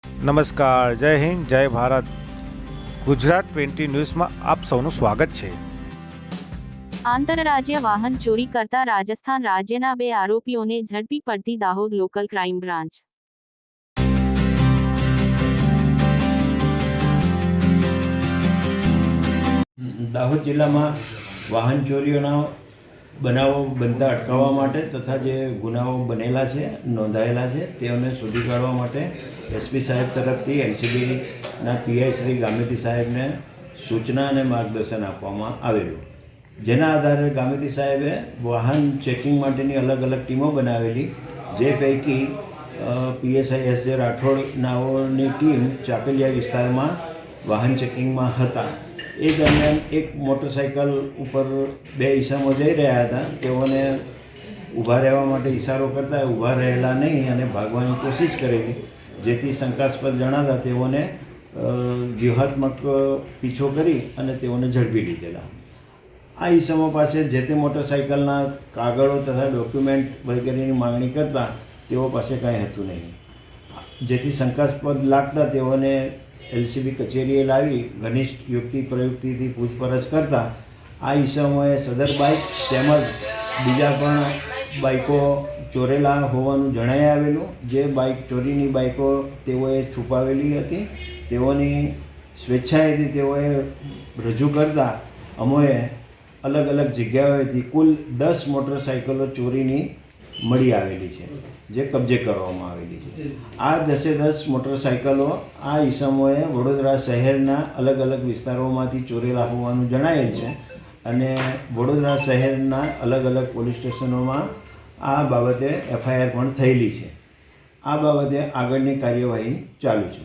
નમસ્કાર, જય હિન્દ, જય ભારત. ગુજરાત 20 ન્યૂઝમાં આપ સૌનું સ્વાગત છે. આંતરરાજ્ય વાહન ચોરી કરતા રાજસ્થાન રાજ્યના 2 આરોપીઓને ઝડપી પડતી Dahod local crime branch. Dahod જિલ્લામાં વાહન ચોરીઓના બનાવો બનતા અટકાવવા માટે તથા જે ગુનાઓ બનેલા છે નોંધાયેલા છે તેઓને શોધી કાઢવા માટે એસપી સાહેબ તરફથી એલસીબીના પીઆઈ શ્રી ગામેતી સાહેબને સૂચના અને માર્ગદર્શન આપવામાં આવેલું, જેના આધારે ગામેતી સાહેબે વાહન ચેકિંગ માટેની અલગ અલગ ટીમો બનાવેલી, જે પૈકી પીએસઆઈ એસ જે રાઠોડ નાઓની ટીમ ચાકલિયા વિસ્તારમાં વાહન ચેકિંગમાં હતા. એ દરમિયાન એક મોટરસાઇકલ ઉપર 2 ઈસમો જઈ રહ્યા હતા. તેઓને ઊભા રહેવા માટે ઇશારો કરતા ઊભા રહેલા નહીં અને ભાગવાની કોશિશ કરેલી, જેથી શંકાસ્પદ જણાતા તેઓને વ્યૂહાત્મક પીછો કરી અને તેઓને ઝડપી લીધેલા. આ ઈસમો પાસે જે તે મોટરસાઇકલના કાગળો તથા ડોક્યુમેન્ટ વગેરેની માંગણી કરતાં તેઓ પાસે કાંઈ હતું નહીં, જેથી શંકાસ્પદ લાગતા તેઓને એલસીબી કચેરીએ લાવી ઘનિષ્ઠ યુક્તિ પ્રયુક્તિથી પૂછપરછ કરતાં આ ઈસમોએ સદર બાઇક તેમજ બીજા પણ બાઇકો ચોરેલા હોવાનું જણાઈ આવેલું. જે બાઇક ચોરીની બાઇકો તેઓએ છુપાવેલી હતી, તેઓની સ્વેચ્છાએથી તેઓએ રજૂ કરતાં અમોએ અલગ અલગ જગ્યાઓએથી કુલ 10 મોટરસાઇકલો ચોરીની મળી આવેલી છે, જે કબજે કરવામાં આવેલી છે. આ 10 મોટરસાઇકલો આ ઈસમોએ વડોદરા શહેરના અલગ અલગ વિસ્તારોમાંથી ચોરેલા હોવાનું જણાયેલ છે અને વડોદરા શહેરના અલગ અલગ પોલીસ સ્ટેશનોમાં આ બાબતે એફઆઈઆર પણ થયેલી છે. આ બાબતે આગળની કાર્યવાહી ચાલુ છે.